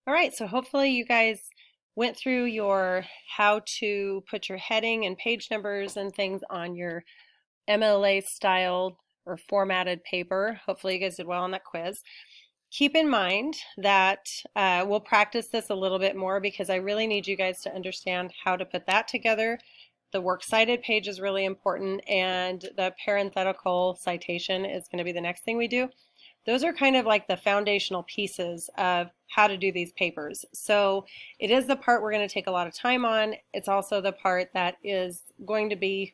All right, so hopefully you guys went through your how to put your heading and page numbers and things on your MLA styled or formatted paper. Hopefully you guys did well on that quiz. Keep in mind that we'll practice this a little bit more because I really need you guys to understand how to put that together. The works cited page is really important, and the parenthetical citation is going to be the next thing we do. Those are kind of like the foundational pieces of how to do these papers. So it is the part we're going to take a lot of time on. It's also the part that is going to be,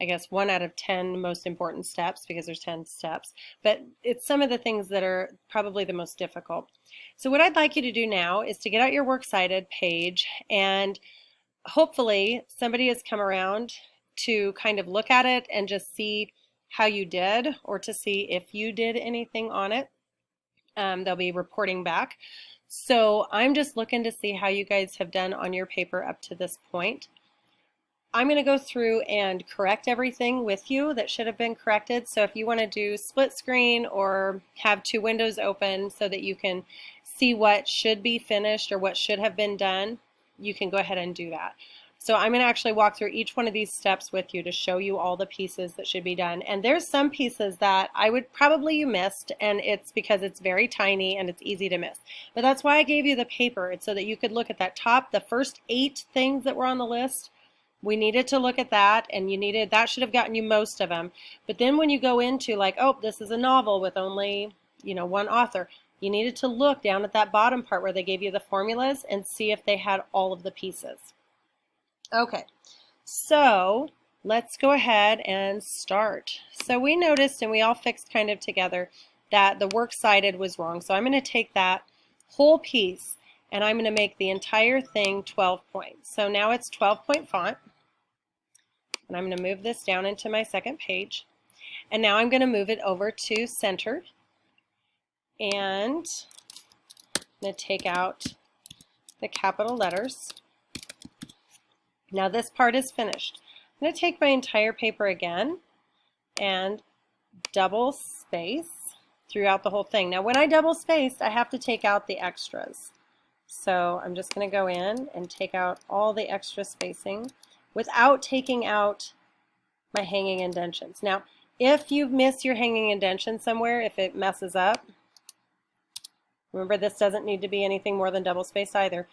I guess, 1 out of 10 most important steps because there's 10 steps. But it's some of the things that are probably the most difficult. So what I'd like you to do now is to get out your works cited page, and hopefully somebody has come around to kind of look at it and just see how you did, or to see if you did anything on it. They'll be reporting back. So I'm just looking to see how you guys have done on your paper up to this point. I'm going to go through and correct everything with you that should have been corrected. So if you want to do split screen or have 2 windows open so that you can see what should be finished or what should have been done, you can go ahead and do that. So I'm going to actually walk through each one of these steps with you to show you all the pieces that should be done. And there's some pieces that I would probably you missed, and it's because it's very tiny and it's easy to miss. But that's why I gave you the paper. It's so that you could look at that top, the first 8 things that were on the list. We needed to look at that, and that should have gotten you most of them. But then when you go into like, oh, this is a novel with only, 1 author, you needed to look down at that bottom part where they gave you the formulas and see if they had all of the pieces. Okay, so let's go ahead and start. So we noticed, and we all fixed kind of together, that the works cited was wrong. So I'm going to take that whole piece and I'm going to make the entire thing 12 points. So now it's 12-point font. And I'm going to move this down into my second page. And now I'm going to move it over to center. And I'm going to take out the capital letters. Now this part is finished. I'm going to take my entire paper again and double space throughout the whole thing. Now when I double spaced, I have to take out the extras. So I'm just going to go in and take out all the extra spacing without taking out my hanging indentions. Now if you miss your hanging indention somewhere, if it messes up, remember this doesn't need to be anything more than double spaced either.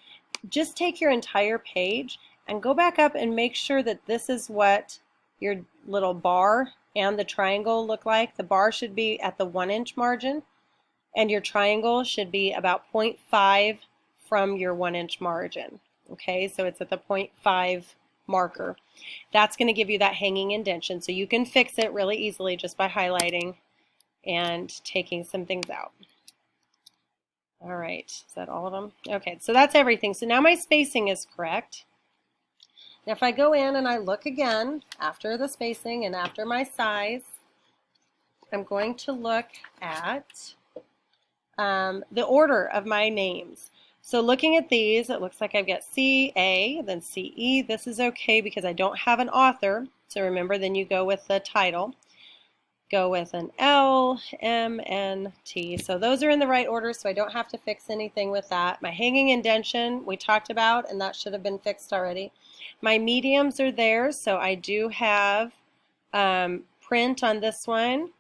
Just take your entire page and go back up and make sure that this is what your little bar and the triangle look like. The bar should be at the 1-inch margin, and your triangle should be about 0.5 from your 1-inch margin. Okay, so it's at the 0.5 marker. That's going to give you that hanging indention, so you can fix it really easily just by highlighting and taking some things out. All right, is that all of them? Okay, so that's everything. So now my spacing is correct. Now if I go in and I look again after the spacing and after my size, I'm going to look at the order of my names. So looking at these, it looks like I've got CA, then CE. This is okay because I don't have an author. So remember, then you go with the title. Go with an L, M, N, T. So those are in the right order, so I don't have to fix anything with that. My hanging indention we talked about, and that should have been fixed already. My mediums are there, so I do have print on this one.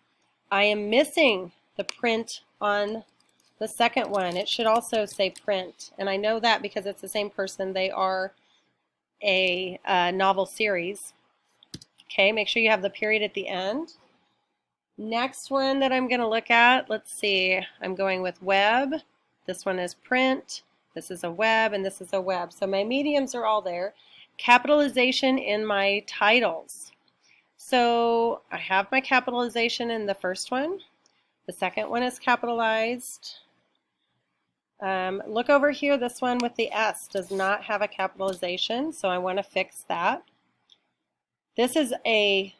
I am missing the print on the second one. It should also say print, and I know that because it's the same person. They are a novel series. Okay, make sure you have the period at the end. Next one that I'm going to look at, let's see, I'm going with web. This one is print. This is a web, and this is a web. So my mediums are all there. Capitalization in my titles. So I have my capitalization in the first one. The second one is capitalized. Look over here, this one with the S does not have a capitalization, so I want to fix that. This is a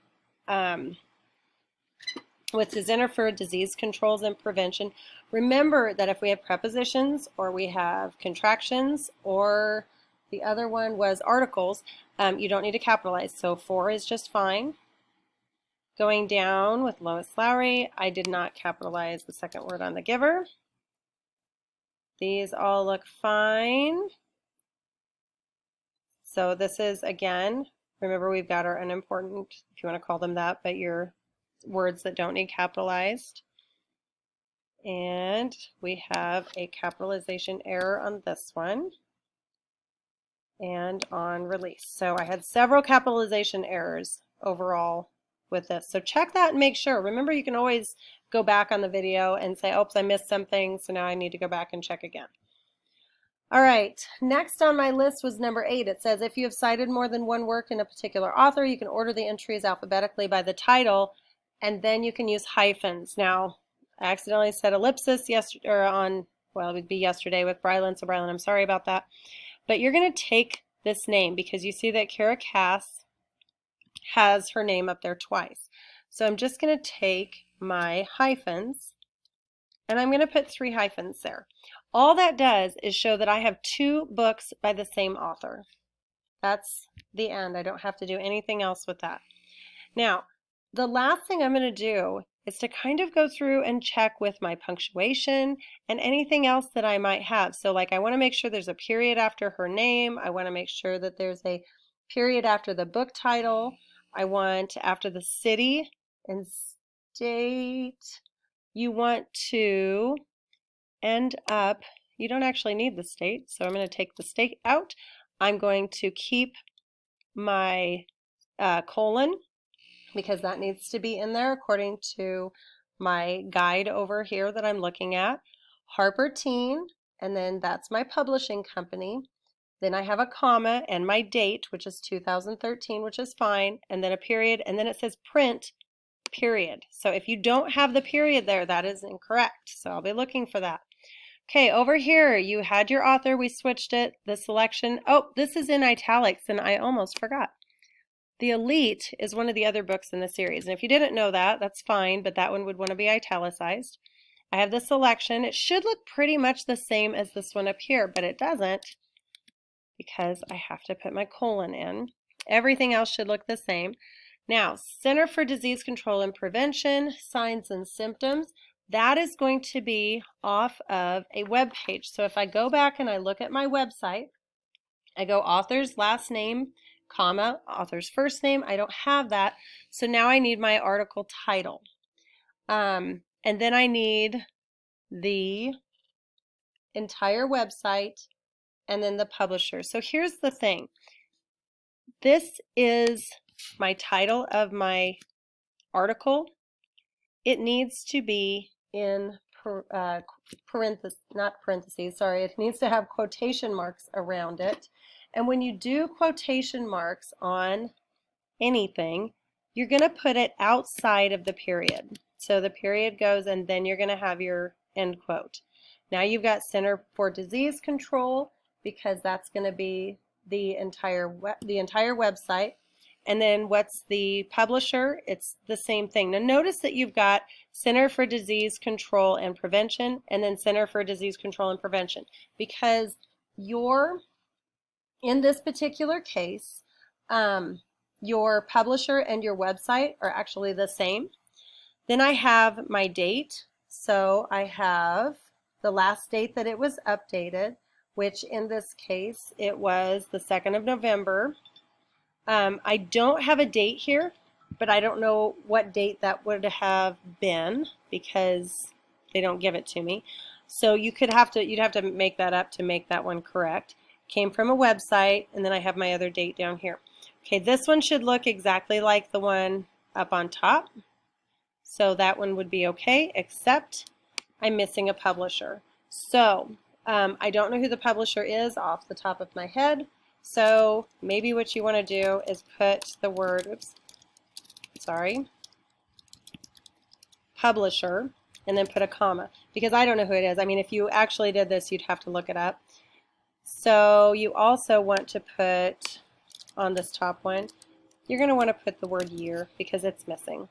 with the Center for Disease Controls and Prevention. Remember that if we have prepositions or we have contractions, or the other one was articles, you don't need to capitalize. So 4 is just fine. Going down with Lois Lowry, I did not capitalize the second word on the giver. These all look fine. So this is, again, remember we've got our unimportant, if you want to call them that, but your words that don't need capitalized. And we have a capitalization error on this one and on release. So I had several capitalization errors overall with this. So check that and make sure. Remember, you can always go back on the video and say, oops, I missed something, so now I need to go back and check again. All right, next on my list was number 8. It says, if you have cited more than one work in a particular author, you can order the entries alphabetically by the title, and then you can use hyphens. Now, I accidentally said ellipsis yesterday, or on, well, it would be yesterday with Brylan, so Brylan, I'm sorry about that. But you're going to take this name because you see that Kara Cass has her name up there twice. So I'm just going to take my hyphens, and I'm going to put 3 hyphens there. All that does is show that I have 2 books by the same author. That's the end. I don't have to do anything else with that. Now, the last thing I'm going to do is to kind of go through and check with my punctuation and anything else that I might have. So like I want to make sure there's a period after her name. I want to make sure that there's a period after the book title. I want after the city and state. You want to end up, you don't actually need the state, so I'm going to take the state out. I'm going to keep my colon because that needs to be in there according to my guide over here that I'm looking at. Harper Teen, and then that's my publishing company. Then I have a comma and my date, which is 2013, which is fine, and then a period, and then it says print, period. So if you don't have the period there, that is incorrect. So I'll be looking for that. Okay, over here, you had your author, we switched it, the selection. Oh, this is in italics, and I almost forgot. The Elite is one of the other books in the series, and if you didn't know that, that's fine, but that one would want to be italicized. I have the selection. It should look pretty much the same as this one up here, but it doesn't because I have to put my colon in. Everything else should look the same. Now, Center for Disease Control and Prevention, Signs and Symptoms. That is going to be off of a web page. So if I go back and I look at my website, I go author's last name, comma, author's first name. I don't have that. So now I need my article title. And then I need the entire website and then the publisher. So here's the thing. This is my title of my article. It needs to be in parentheses, not parentheses, sorry, it needs to have quotation marks around it. And when you do quotation marks on anything, you're going to put it outside of the period. So the period goes and then you're going to have your end quote. Now you've got Center for Disease Control because that's going to be the entire website. And then what's the publisher? It's the same thing. Now notice that you've got Center for Disease Control and Prevention and then Center for Disease Control and Prevention because in this particular case, your publisher and your website are actually the same. Then I have my date. So I have the last date that it was updated, which in this case, it was the 2nd of November. I don't have a date here, but I don't know what date that would have been because they don't give it to me. So you'd have to make that up to make that one correct. Came from a website, and then I have my other date down here. Okay, this one should look exactly like the one up on top. So that one would be okay, except I'm missing a publisher. So I don't know who the publisher is off the top of my head. So maybe what you want to do is put the word, publisher, and then put a comma, because I don't know who it is. I mean, if you actually did this, you'd have to look it up. So you also want to put on this top one, you're going to want to put the word year because it's missing.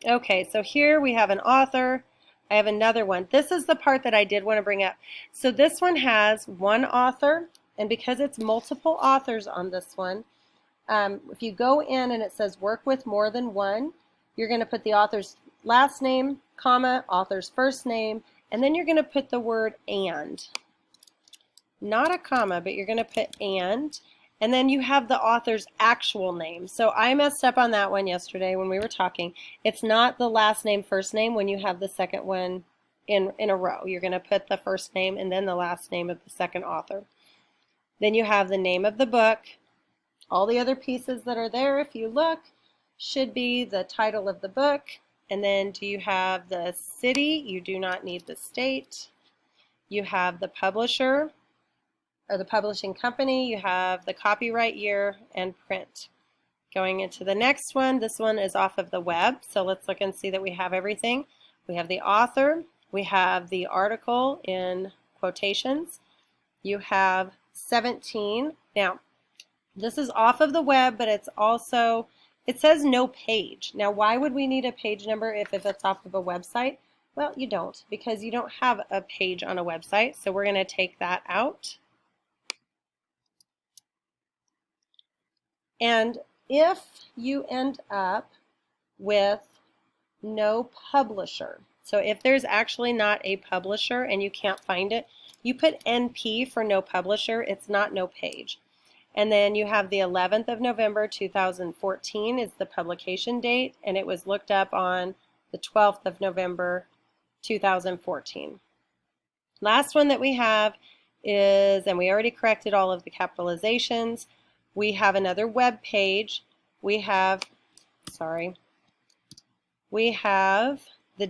Okay, so here we have an author. I have another one. This is the part that I did want to bring up. So this one has one author, and because it's multiple authors on this one, if you go in and it says work with more than one, you're going to put the author's last name, comma, author's first name, and then you're going to put the word and. Not a comma, but you're going to put and then you have the author's actual name. So I messed up on that one yesterday when we were talking. It's not the last name, first name when you have the second one in a row. You're going to put the first name and then the last name of the second author. Then you have the name of the book. All the other pieces that are there, if you look, should be the title of the book. And then do you have the city? You do not need the state. You have the publisher, or the publishing company, you have the copyright year and print. Going into the next one, this one is off of the web, so let's look and see that we have everything. We have the author, we have the article in quotations, you have 17. Now, this is off of the web, but it's also, it says no page. Now, why would we need a page number if it's off of a website? Well, you don't, because you don't have a page on a website, so we're going to take that out. And if you end up with no publisher, so if there's actually not a publisher and you can't find it, you put NP for no publisher, it's not no page. And then you have the 11th of November 2014 is the publication date, and it was looked up on the 12th of November 2014. Last one that we have is, and we already corrected all of the capitalizations, we have another web page. We have the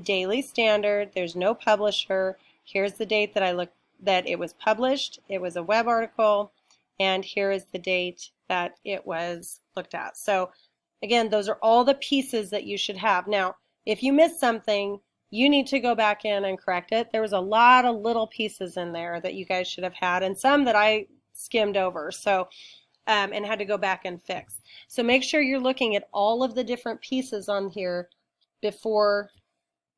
Daily Standard. There's no publisher. Here's the date that it was published. It was a web article, and here is the date that it was looked at. So again, those are all the pieces that you should have. Now, if you missed something, you need to go back in and correct it. There was a lot of little pieces in there that you guys should have had, and some that I skimmed over. So and had to go back and fix. So make sure you're looking at all of the different pieces on here before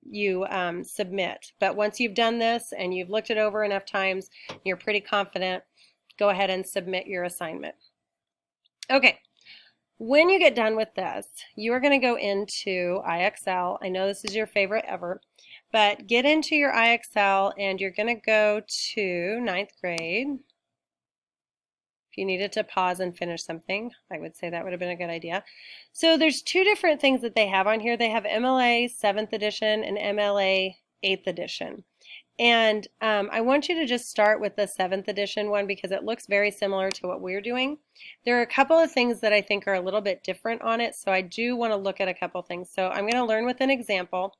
you submit. But once you've done this and you've looked it over enough times, you're pretty confident, go ahead and submit your assignment. Okay, when you get done with this, you are going to go into IXL. I know this is your favorite ever, but get into your IXL and you're going to go to 9th grade. If you needed to pause and finish something, I would say that would have been a good idea. So there's two different things that they have on here. They have MLA 7th edition and MLA 8th edition. And I want you to just start with the 7th edition one because it looks very similar to what we're doing. There are a couple of things that I think are a little bit different on it, so I do want to look at a couple things. So I'm going to learn with an example.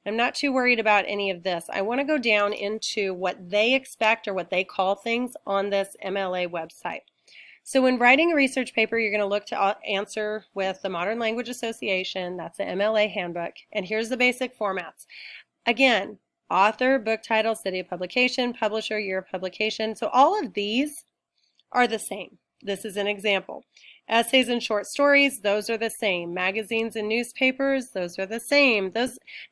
I'm not too worried about any of this. I want to go down into what they expect or what they call things on this MLA website. So when writing a research paper, you're going to look to answer with the Modern Language Association. That's the MLA handbook. And here's the basic formats. Again, author, book title, city of publication, publisher, year of publication. So all of these are the same. This is an example. Essays and short stories, those are the same. Magazines and newspapers, those are the same.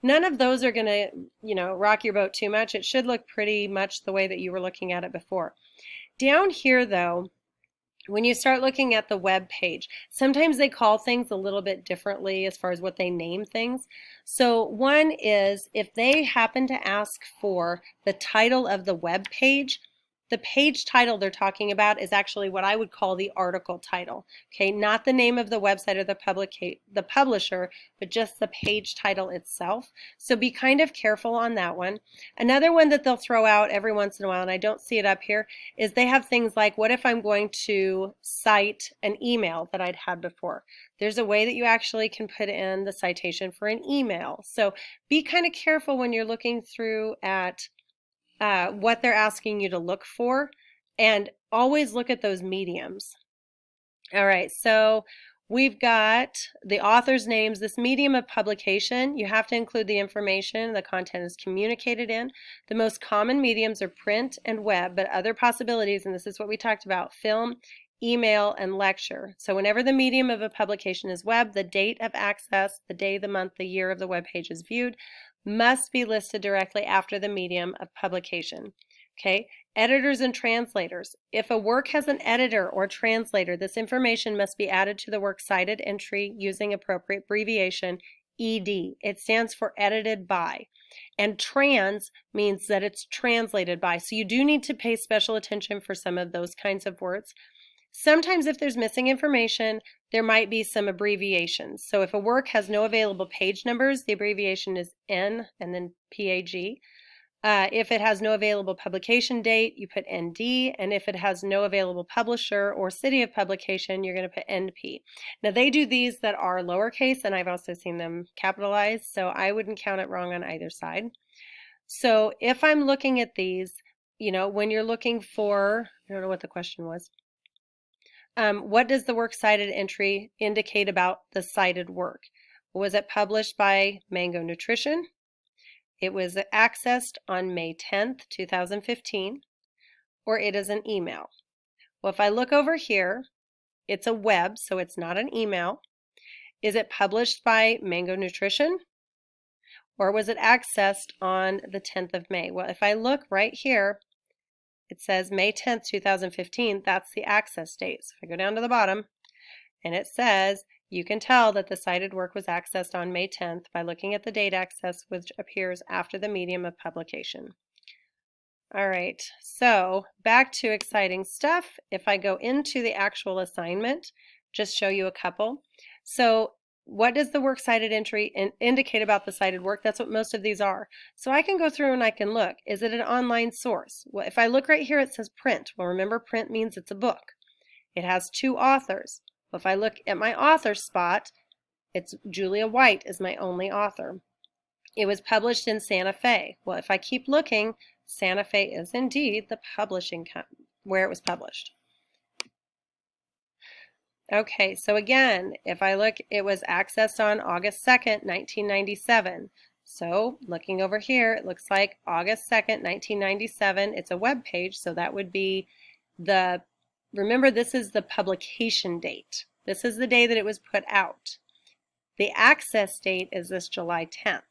None of those are going to, rock your boat too much. It should look pretty much the way that you were looking at it before. Down here, though, when you start looking at the web page, sometimes they call things a little bit differently as far as what they name things. So one is if they happen to ask for the title of the web page, the page title they're talking about is actually what I would call the article title. Okay, not the name of the website or the publisher, but just the page title itself. So be kind of careful on that one. Another one that they'll throw out every once in a while, and I don't see it up here, is they have things like, what if I'm going to cite an email that I'd had before? There's a way that you actually can put in the citation for an email. So be kind of careful when you're looking through at what they're asking you to look for, and always look at those mediums. All right, so we've got the author's names. This medium of publication, you have to include the information the content is communicated in. The most common mediums are print and web, but other possibilities, and this is what we talked about, film, email, and lecture. So whenever the medium of a publication is web, the date of access, the day, the month, the year of the web page is viewed, must be listed directly after the medium of publication. Okay, editors and translators. If a work has an editor or translator, this information must be added to the works cited entry using appropriate abbreviation ED. It stands for edited by. And trans means that it's translated by. So you do need to pay special attention for some of those kinds of words. Sometimes if there's missing information, there might be some abbreviations. So if a work has no available page numbers, the abbreviation is N and then PAG. If it has no available publication date, you put ND, and if it has no available publisher or city of publication, you're going to put NP. Now they do these that are lowercase, and I've also seen them capitalized, so I wouldn't count it wrong on either side. So if I'm looking at these, you know, when you're looking for, I don't know what the question was, what does the works cited entry indicate about the cited work? Was it published by Mango Nutrition? It was accessed on May 10th, 2015, or it is an email. Well, if I look over here, it's a web, so it's not an email. Is it published by Mango Nutrition? Or was it accessed on the 10th of May? Well, if I look right here, it says May 10th, 2015. That's the access date. So if I go down to the bottom, and it says, you can tell that the cited work was accessed on May 10th by looking at the date access, which appears after the medium of publication. All right, so back to exciting stuff. If I go into the actual assignment, just show you a couple. So what does the works cited entry indicate about the cited work? That's what most of these are. So I can go through and I can look. Is it an online source? Well, if I look right here, it says print. Well, remember, print means it's a book. It has 2 authors. Well, if I look at my author spot, it's Julia White is my only author. It was published in Santa Fe. Well, if I keep looking, Santa Fe is indeed the publishing company where it was published. Okay, so again, if I look, it was accessed on August 2nd, 1997. So looking over here, it looks like August 2nd, 1997. It's a web page, so that would be the, remember, this is the publication date. This is the day that it was put out. The access date is this July 10th.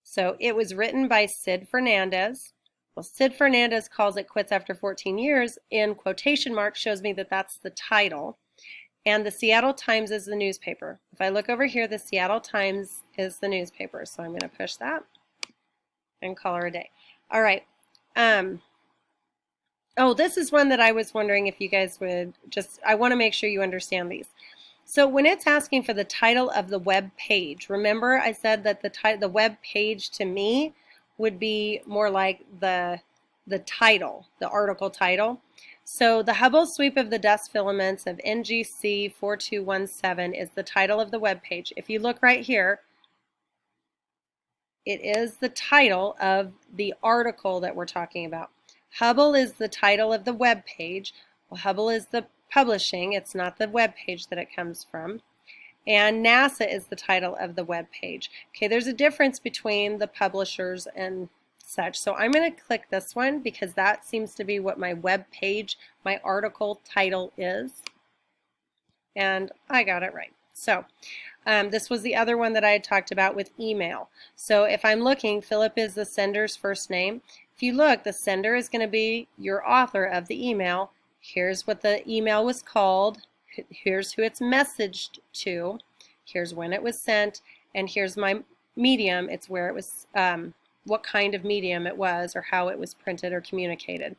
So it was written by Sid Fernandez. Well, Sid Fernandez calls it quits after 14 years. In quotation marks shows me that that's the title. And the Seattle Times is the newspaper. If I look over here, the Seattle Times is the newspaper. So I'm going to push that and call her a day. All right. Oh, this is one that I was wondering if you guys would just, I want to make sure you understand these. So when it's asking for the title of the web page, remember I said that the web page to me would be more like the title, the article title. So the Hubble sweep of the dust filaments of NGC 4217 is the title of the web page. If you look right here, it is the title of the article that we're talking about. Hubble is the title of the web page. Well, Hubble is the publishing. It's not the web page that it comes from. And NASA is the title of the web page. Okay, there's a difference between the publishers and such. So I'm going to click this one because that seems to be what my web page, my article title is. And I got it right. So this was the other one that I had talked about with email. So if I'm looking, Philip is the sender's first name. If you look, the sender is going to be your author of the email. Here's what the email was called. Here's who it's messaged to. Here's when it was sent. And here's my medium. It's where it was, what kind of medium it was or how it was printed or communicated.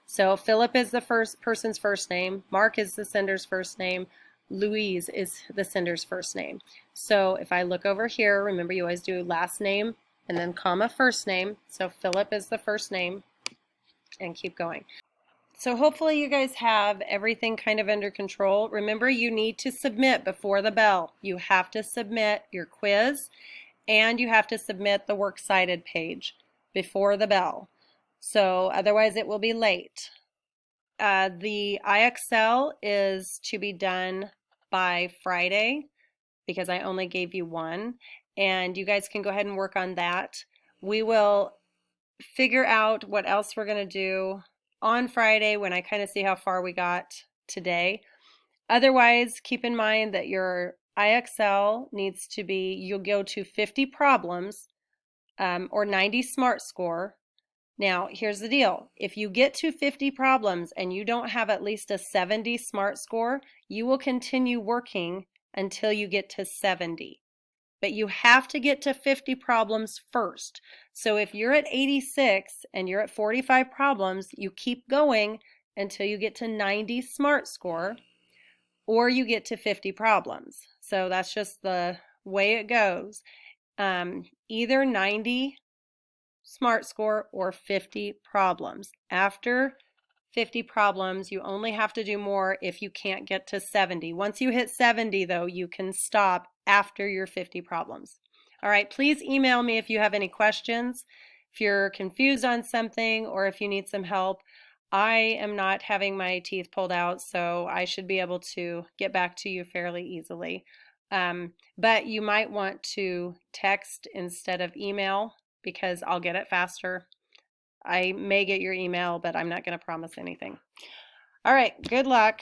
So Philip is the person's first name. Mark is the sender's first name. Louise is the sender's first name. So if I look over here, remember you always do last name and then comma first name. So Philip is the first name and keep going. So hopefully you guys have everything kind of under control. Remember, you need to submit before the bell. You have to submit your quiz and you have to submit the works cited page before the bell. So otherwise it will be late. The IXL is to be done by Friday because I only gave you one, and you guys can go ahead and work on that. We will figure out what else we're going to do on Friday when I kind of see how far we got today. Otherwise, keep in mind that your IXL needs to be, you'll go to 50 problems or 90 SMART score. Now, here's the deal. If you get to 50 problems and you don't have at least a 70 SMART score, you will continue working until you get to 70. but you have to get to 50 problems first. So if you're at 86 and you're at 45 problems, you keep going until you get to 90 SMART score, or you get to 50 problems. So that's just the way it goes. Either 90 SMART score or 50 problems. After 50 problems, you only have to do more if you can't get to 70. Once you hit 70, though, you can stop after your 50 problems. All right, please email me if you have any questions, if you're confused on something, or if you need some help. I am not having my teeth pulled out, so I should be able to get back to you fairly easily. But you might want to text instead of email because I'll get it faster. I may get your email, but I'm not going to promise anything. All right, good luck.